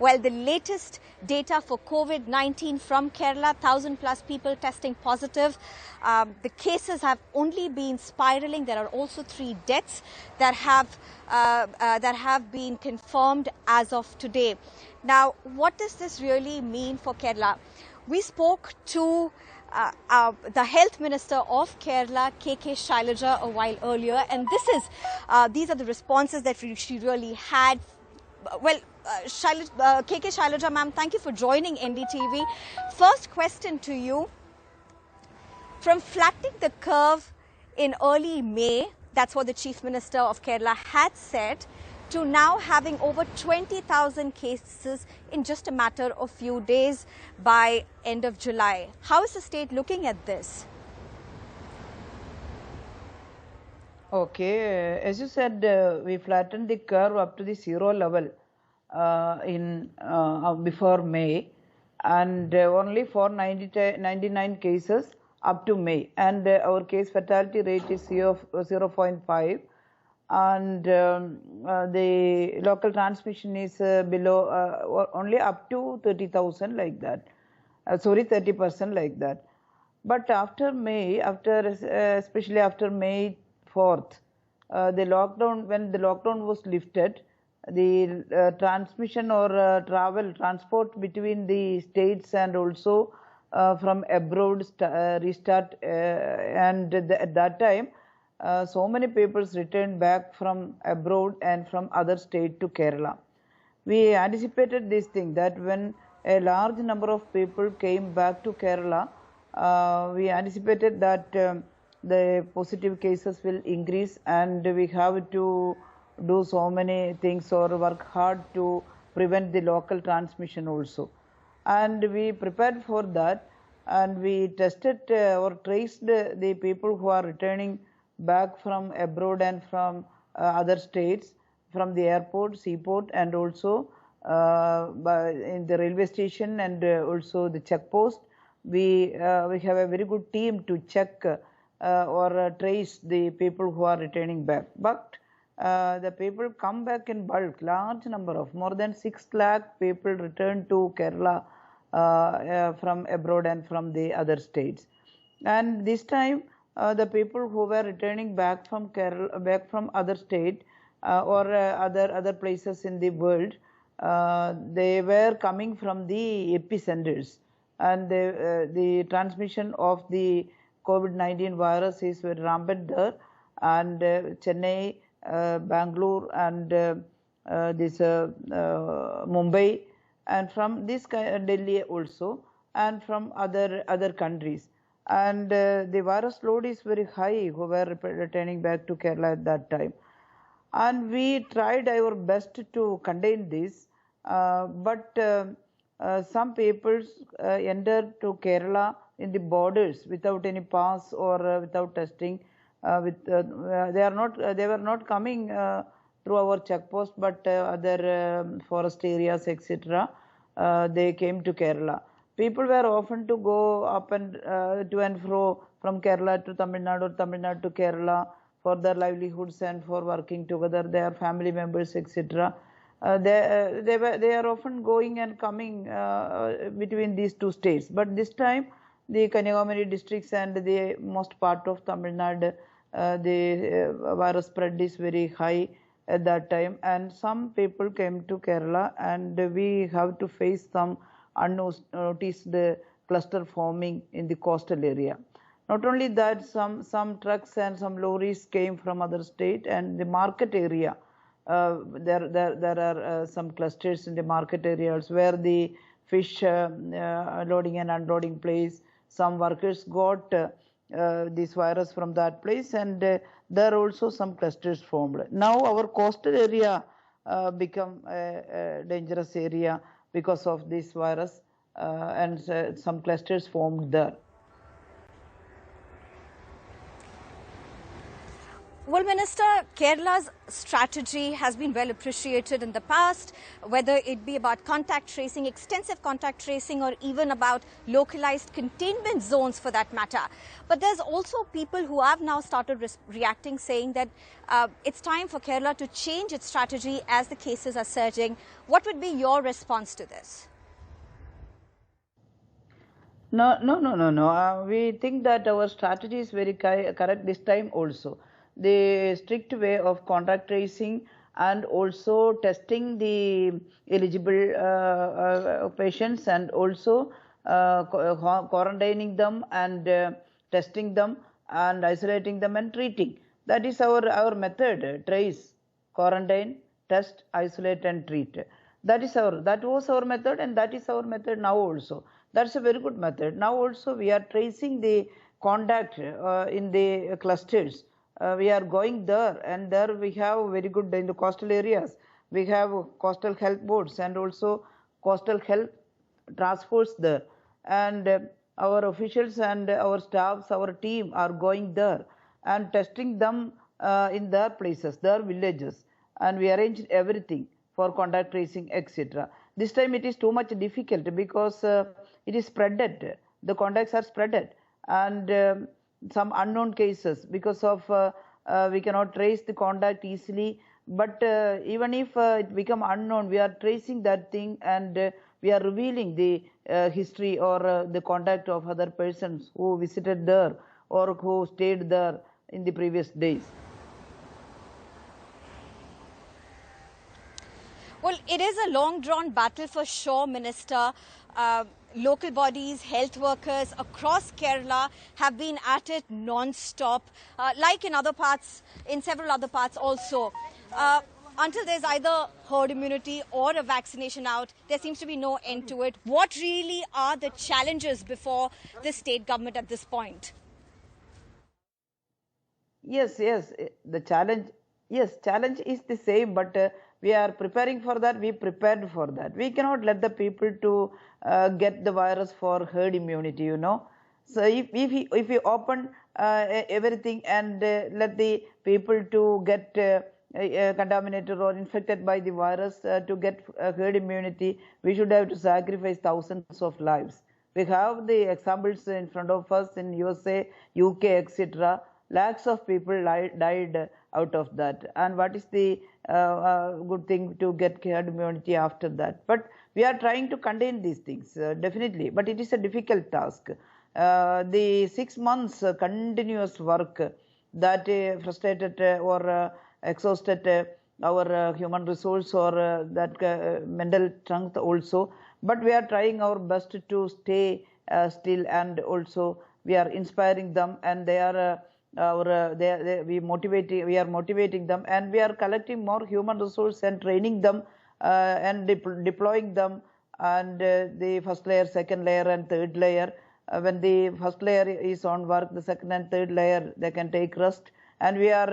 Well, the latest data for COVID-19 from Kerala, 1,000 plus people testing positive. The cases have only been spiraling. There are also 3 deaths that have been confirmed as of today. Now, what does this really mean for Kerala? We spoke to the Health Minister of Kerala, KK Shailaja, a while earlier, and these are the responses that she really had. Well, KK Shailaja ma'am, thank you for joining NDTV. First question to you. From flattening the curve in early May, that's what the Chief Minister of Kerala had said, to now having over 20,000 cases in just a matter of few days by end of July. How is the state looking at this? Okay, as you said, we flattened the curve up to the 0 level before May, and only for 99 cases up to May, and our case fatality rate is 0.5, and the local transmission is below only up to 30,000 like that. 30% like that. But after May, especially after May 4th, when the lockdown was lifted, the transmission or transport between the states and also from abroad restart, and at that time so many people returned back from abroad and from other states to Kerala. We anticipated this thing, that when a large number of people came back to Kerala, we anticipated that the positive cases will increase, and we have to do so many things or work hard to prevent the local transmission also. And we prepared for that, and we tested or traced the people who are returning back from abroad and from other states, from the airport, seaport, and also in the railway station, and also the check post. We have a very good team to check or trace the people who are returning back. But the people come back in bulk, large number of more than 6 lakh people return to Kerala from abroad and from the other states. And this time the people who were returning back from Kerala, back from other state or other places in the world, they were coming from the epicenters, and the transmission of the COVID-19 virus is very rampant there, and Chennai, Bangalore, and this Mumbai, and from this Delhi also, and from other countries. And the virus load is very high who were returning back to Kerala at that time. And we tried our best to contain this, but some people entered to Kerala in the borders without any pass or without testing. They were not coming through our check post, but other forest areas, etc. They came to Kerala. People were often to go up and to and fro from Kerala to Tamil Nadu, or Tamil Nadu to Kerala for their livelihoods and for working together, their family members, etc. They are often going and coming between these 2 states. But this time, the Kanyakumari districts and the most part of Tamil Nadu, the virus spread is very high at that time, and some people came to Kerala, and we have to face some unnoticed cluster forming in the coastal area. Not only that, some trucks and some lorries came from other state, and the market area, there are some clusters in the market areas where the fish loading and unloading place. Some workers got this virus from that place, and there are also some clusters formed. Now our coastal area become a dangerous area because of this virus, and some clusters formed there. Well, Minister, Kerala's strategy has been well appreciated in the past, whether it be about contact tracing, extensive contact tracing, or even about localized containment zones for that matter. But there's also people who have now started reacting, saying that it's time for Kerala to change its strategy as the cases are surging. What would be your response to this? No. We think that our strategy is very correct this time also. The strict way of contact tracing and also testing the eligible patients, and also quarantining them and testing them and isolating them and treating. That is our method: trace, quarantine, test, isolate and treat. That was our method, and that is our method now also. That's a very good method. Now also we are tracing the contact in the clusters. We are going there, and there we have very good in the coastal areas. We have coastal health boards and also coastal health task force there, and our officials and our staffs, our team are going there and testing them in their places, their villages, and we arranged everything for contact tracing, etc. This time it is too much difficult because it is spreaded. The contacts are spreaded, and some unknown cases because of we cannot trace the contact easily. But even if it become unknown, we are tracing that thing, and we are revealing the history or the contact of other persons who visited there or who stayed there in the previous days. Well, it is a long-drawn battle for sure, Minister. Local bodies, health workers across Kerala have been at it non-stop, like in other parts, in several other parts also. Until there's either herd immunity or a vaccination out, there seems to be no end to it. What really are the challenges before the state government at this point? Yes, the challenge is the same, but we are preparing for that. We prepared for that. We cannot let the people to get the virus for herd immunity, So if we open everything and let the people to get contaminated or infected by the virus to get herd immunity, we should have to sacrifice thousands of lives. We have the examples in front of us in USA, UK, etc. Lakhs of people died out of that. And what is the good thing to get herd immunity after that? But we are trying to contain these things, definitely. But it is a difficult task. The 6 months continuous work that frustrated or exhausted our human resource or that mental strength also. But we are trying our best to stay still, and also we are inspiring them, and they are we are motivating them, and we are collecting more human resource and training them and deploying them, and the first layer, second layer and third layer. When the first layer is on work, the second and third layer they can take rest, and we are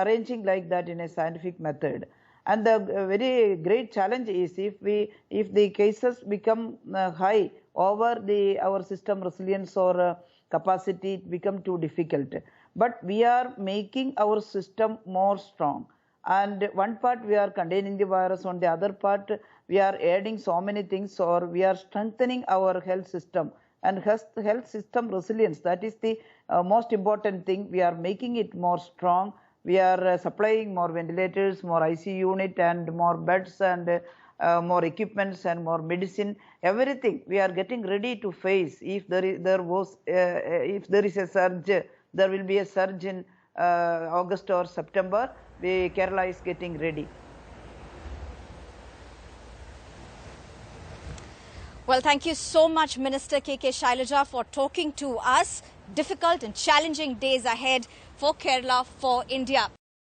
arranging like that in a scientific method. And the very great challenge is if the cases become high over our system resilience or capacity, it become too difficult. But we are making our system more strong, and one part we are containing the virus, on the other part we are adding so many things, or we are strengthening our health system and health system resilience. That is the most important thing. We are making it more strong. We are supplying more ventilators, more ICU unit and more beds and more equipments and more medicine, everything we are getting ready to face. If there is a surge, there will be a surge in August or September. Kerala is getting ready. Well, thank you so much, Minister KK Shailaja, for talking to us. Difficult and challenging days ahead for Kerala, for India.